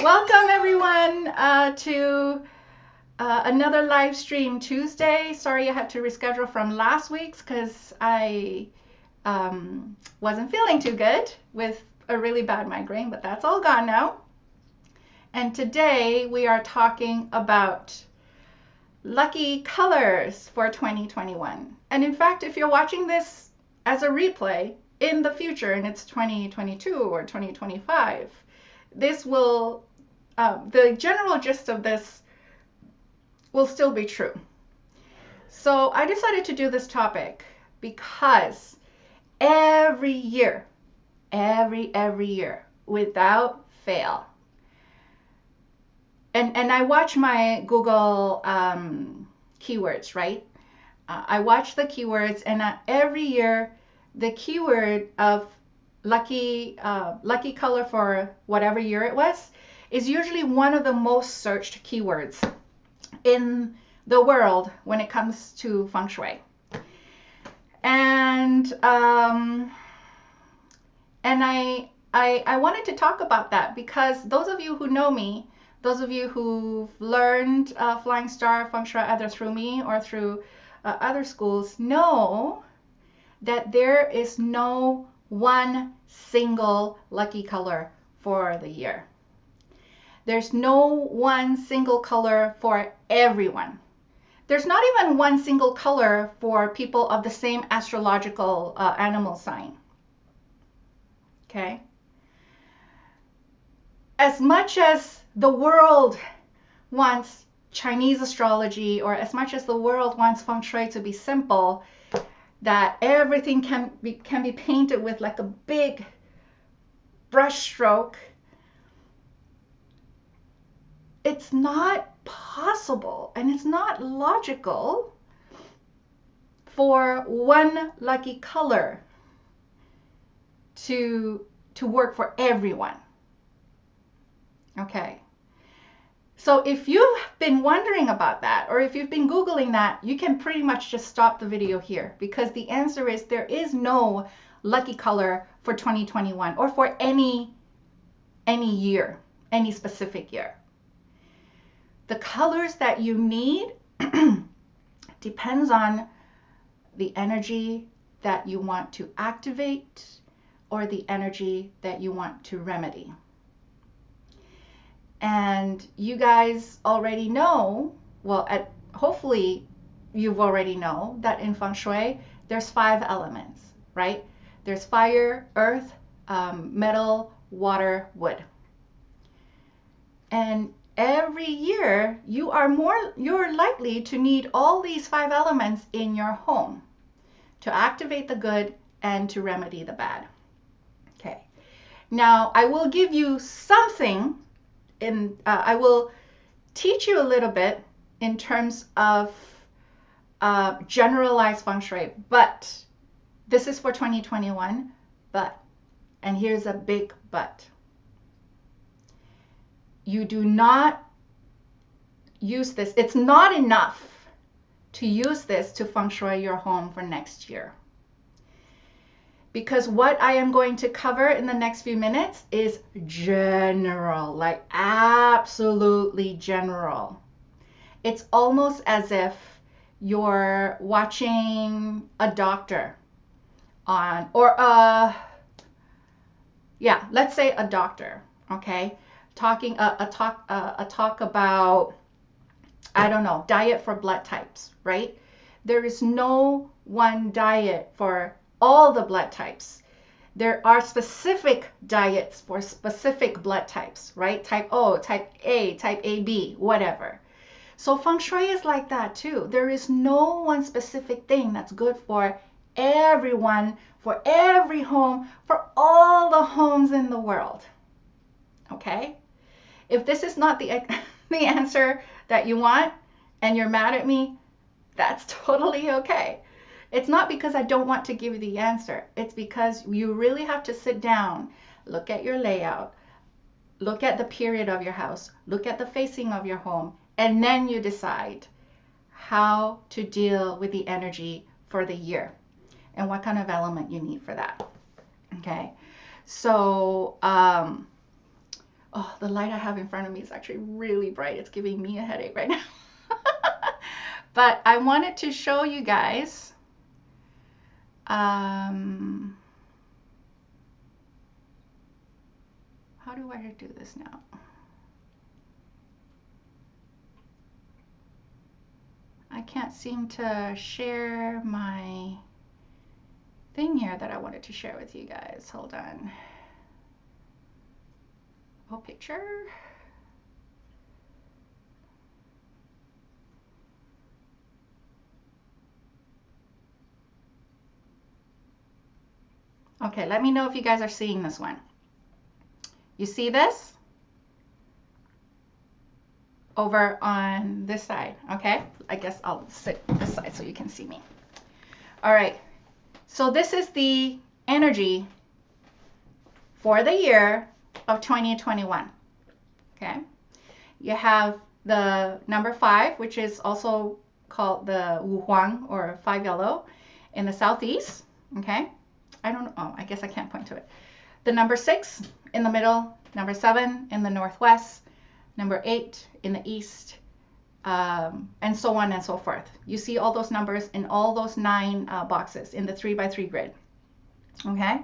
Welcome everyone to another live stream Tuesday. Sorry I had to reschedule from last week's because I wasn't feeling too good with a really bad migraine, but that's all gone now. And today we are talking about lucky colors for 2021. And in fact, if you're watching this as a replay in the future and it's 2022 or 2025, this will, the general gist of this will still be true. So I decided to do this topic because every year, every year, without fail, and I watch my Google keywords, right? I watch the keywords, and every year the keyword of lucky color for whatever year it was is usually one of the most searched keywords in the world when it comes to Feng Shui. And I wanted to talk about that because those of you who know me, those of you who've learned Flying Star Feng Shui either through me or through other schools know that there is no one single lucky color for the year. There's no one single color for everyone. There's not even one single color for people of the same astrological animal sign. Okay? As much as the world wants Chinese astrology, or as much as the world wants Feng Shui to be simple, that everything can be painted with like a big brush stroke, it's not possible and it's not logical for one lucky color to work for everyone. Okay. So if you've been wondering about that, or if you've been Googling that, you can pretty much just stop the video here, because the answer is there is no lucky color for 2021 or for any year, any specific year. The colors that you need depends on the energy that you want to activate or the energy that you want to remedy. And you guys already know, well, hopefully you've already know that in Feng Shui, there's 5 elements, right? There's fire, earth, metal, water, wood. And every year you're likely to need all these 5 elements in your home to activate the good and to remedy the bad. Okay. Now I will give you something. I will teach you a little bit in terms of generalized Feng Shui, but this is for 2021, and here's a big but. You do not use this. It's not enough to use this to Feng Shui your home for next year. Because what I am going to cover in the next few minutes is general, like absolutely general. It's almost as if you're watching a doctor on, or let's say a doctor, okay, talking a talk about, I don't know, diet for blood types, right? There is no one diet for all the blood types. There are specific diets for specific blood types, right? Type O, type A, type AB, whatever. So Feng Shui is like that too. There is no one specific thing that's good for everyone, for every home, for all the homes in the world. Okay? If this is not the answer that you want and you're mad at me, that's totally okay. It's not because I don't want to give you the answer. It's because you really have to sit down, look at your layout, look at the period of your house, look at the facing of your home, and then you decide how to deal with the energy for the year and what kind of element you need for that. Okay. So, Oh, the light I have in front of me is actually really bright. It's giving me a headache right now. But I wanted to show you guys. How do I do this now? I can't seem to share my thing here that I wanted to share with you guys. Hold on. Oh, picture. Okay, let me know if you guys are seeing this one. You see this? Over on this side, okay? I guess I'll sit this side so you can see me. All right, so this is the energy for the year of 2021, okay? You have the number 5, which is also called the Wu Huang or 5 yellow in the southeast, okay? I don't know, oh, I guess I can't point to it. The number 6 in the middle, number 7 in the northwest, number 8 in the east, and so on and so forth. You see all those numbers in all those 9 boxes in the 3x3 grid, okay?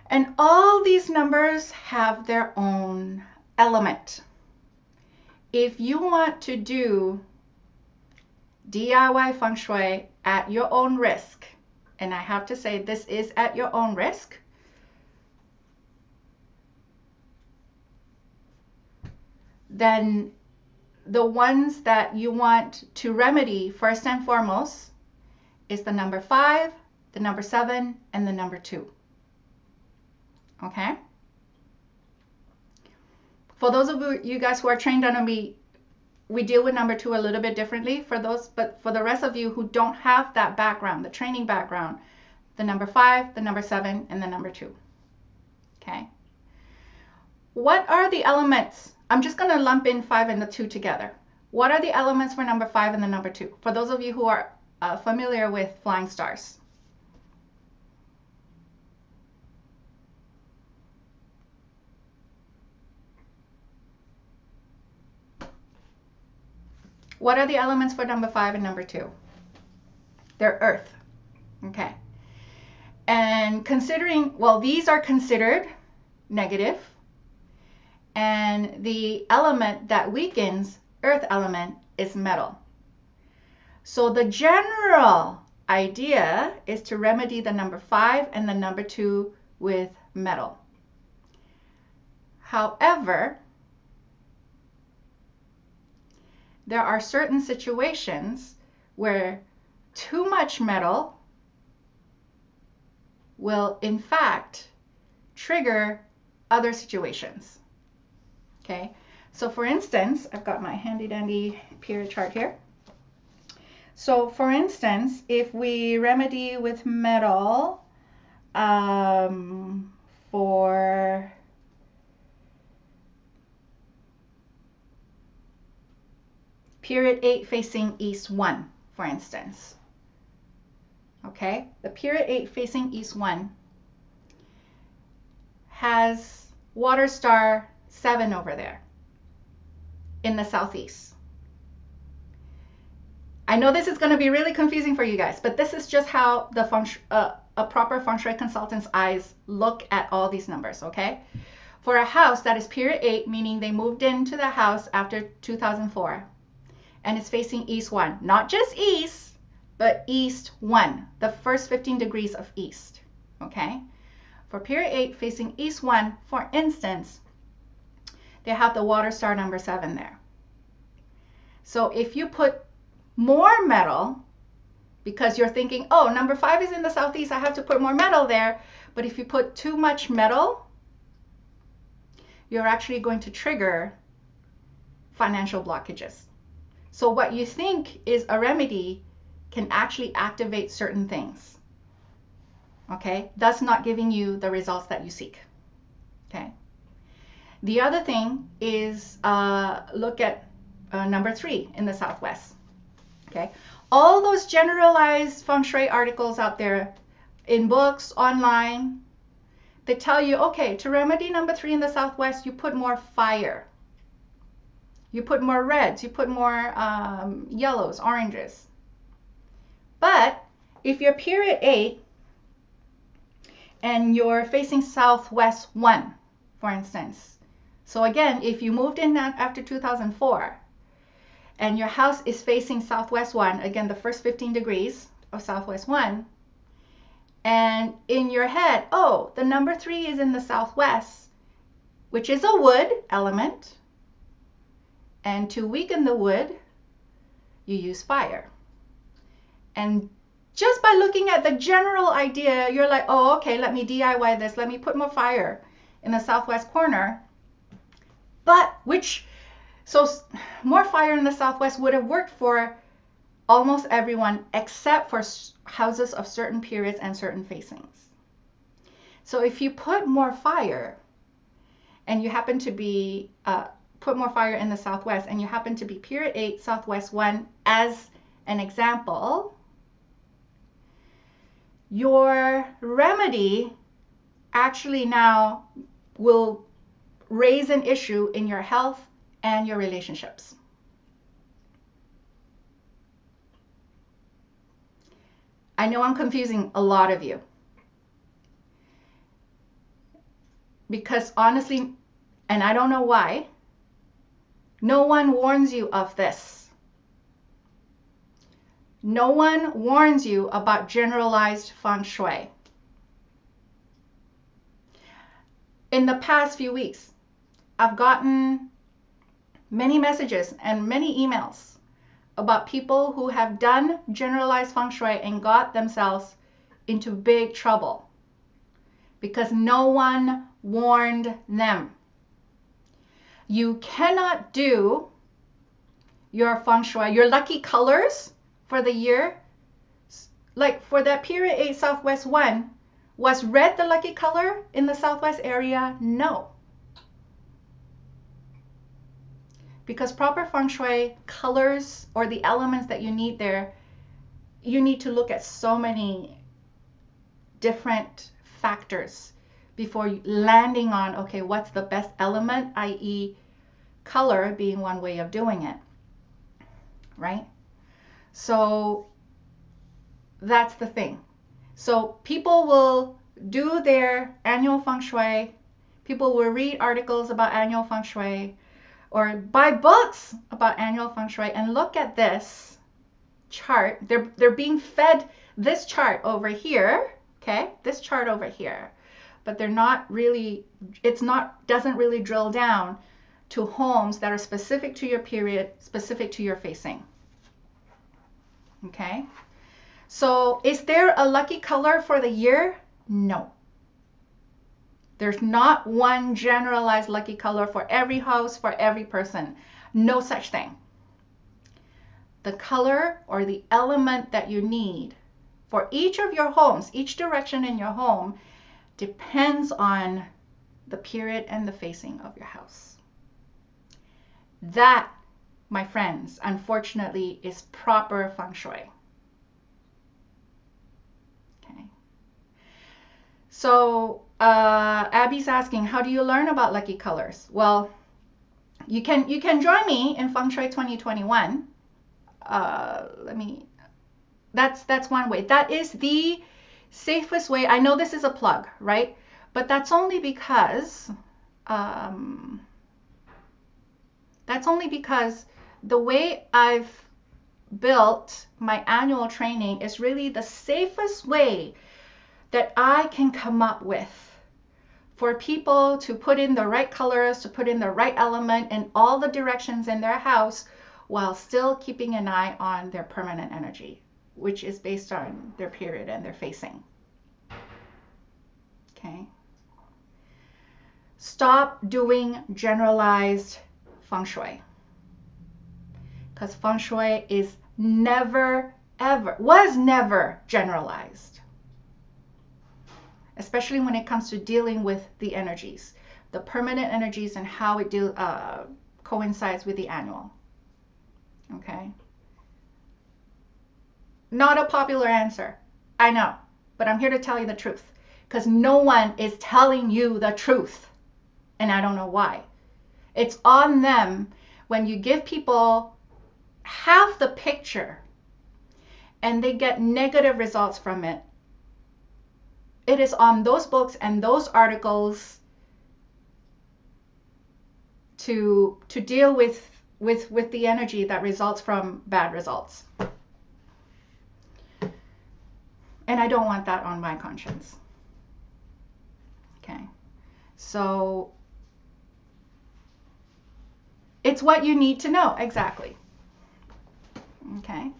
And all these numbers have their own element. If you want to do DIY Feng Shui at your own risk, and I have to say this is at your own risk, then the ones that you want to remedy first and foremost is the number 5, the number 7, and the number 2. Okay? For those of you guys who are trained under me, we deal with number 2 a little bit differently for those, but for the rest of you who don't have that background, the training background, the number 5, the number 7, and the number 2. Okay? What are the elements? I'm just going to lump in 5 and the 2 together. What are the elements for number 5 and the number 2? For those of you who are familiar with flying stars. What are the elements for number 5 and number 2? They're earth. Okay. And considering, well, these are considered negative. And the element that weakens, earth element, is metal. So the general idea is to remedy the number 5 and the number 2 with metal. However, there are certain situations where too much metal will in fact trigger other situations. Okay, so for instance, I've got my handy dandy period chart here. So for instance, if we remedy with metal for period 8 facing east 1, for instance. Okay, the period 8 facing east 1 has water star 7 over there in the southeast. I know this is going to be really confusing for you guys, but this is just how the a proper Feng Shui consultant's eyes look at all these numbers, okay? For a house that is period 8, meaning they moved into the house after 2004, and it's facing east 1, not just east, but east 1, the first 15 degrees of east, okay? For period 8 facing east 1, for instance, they have the water star number 7 there. So if you put more metal, because you're thinking, oh, number 5 is in the southeast, I have to put more metal there. But if you put too much metal, you're actually going to trigger financial blockages. So what you think is a remedy can actually activate certain things, okay? Thus not giving you the results that you seek, okay? The other thing is look at number 3 in the southwest, okay? All those generalized Feng Shui articles out there in books, online, they tell you, okay, to remedy number 3 in the Southwest, you put more fire. You put more reds, you put more yellows, oranges. But if you're period 8 and you're facing Southwest 1, for instance. So again, if you moved in after 2004 and your house is facing Southwest 1, again, the first 15 degrees of Southwest 1, and in your head, oh, the number 3 is in the Southwest, which is a wood element. And to weaken the wood, you use fire. And just by looking at the general idea, you're like, oh, okay, let me DIY this. Let me put more fire in the Southwest corner. But so more fire in the Southwest would have worked for almost everyone except for houses of certain periods and certain facings. So if you put more fire and you happen to be put more fire in the Southwest and you happen to be period 8 Southwest 1 as an example, your remedy actually now will raise an issue in your health and your relationships. I know I'm confusing a lot of you, because honestly, and I don't know why, no one warns you of this. No one warns you about generalized feng shui. In the past few weeks, I've gotten many messages and many emails about people who have done generalized feng shui and got themselves into big trouble because no one warned them. You cannot do your feng shui, your lucky colors for the year. Like for that period 8 Southwest 1, was red the lucky color in the Southwest area? No. Because proper feng shui colors or the elements that you need there, you need to look at so many different factors before landing on, okay, what's the best element, i.e. color being one way of doing it, right? So that's the thing. So people will do their annual feng shui, people will read articles about annual feng shui, or buy books about annual feng shui and look at this chart. They're being fed this chart over here, okay? This chart over here. But they're not really, doesn't really drill down to homes that are specific to your period, specific to your facing. Okay? So is there a lucky color for the year? No. There's not one generalized lucky color for every house, for every person. No such thing. The color or the element that you need for each of your homes, each direction in your home, depends on the period and the facing of your house. That, my friends, unfortunately, is proper feng shui. Okay. So Abby's asking, how do you learn about lucky colors? Well, you can join me in Feng Shui 2021. That's one way. That is the safest way. I know this is a plug, right? But that's only because the way I've built my annual training is really the safest way that I can come up with for people to put in the right colors, to put in the right element in all the directions in their house while still keeping an eye on their permanent energy, which is based on their period and their facing. Okay. Stop doing generalized feng shui, because feng shui is never, ever, was never generalized, especially when it comes to dealing with the energies, the permanent energies, and how it coincides with the annual. Okay. Not a popular answer, I know, but I'm here to tell you the truth. because no one is telling you the truth. And I don't know why. It's on them when you give people half the picture and they get negative results from it. It is on those books and those articles to deal with the energy that results from bad results. And I don't want that on my conscience. Okay. So it's what you need to know. Exactly. Okay.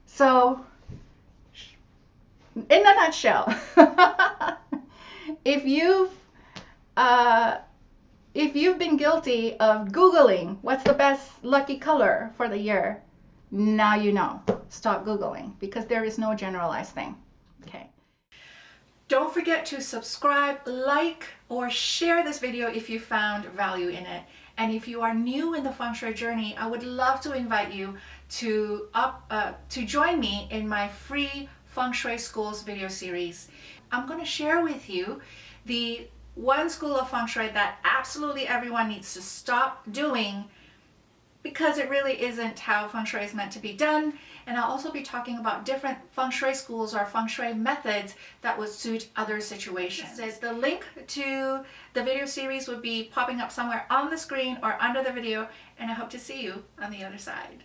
So in a nutshell, if you've been guilty of Googling what's the best lucky color for the year, now you know. Stop Googling, because there is no generalized thing. Okay. Don't forget to subscribe, like, or share this video if you found value in it. And if you are new in the Feng Shui journey, I would love to invite you to join me in my free Feng Shui Schools video series. I'm going to share with you the one school of Feng Shui that absolutely everyone needs to stop doing, because it really isn't how Feng Shui is meant to be done. And I'll also be talking about different Feng Shui schools or Feng Shui methods that would suit other situations. The link to the video series would be popping up somewhere on the screen or under the video, and I hope to see you on the other side.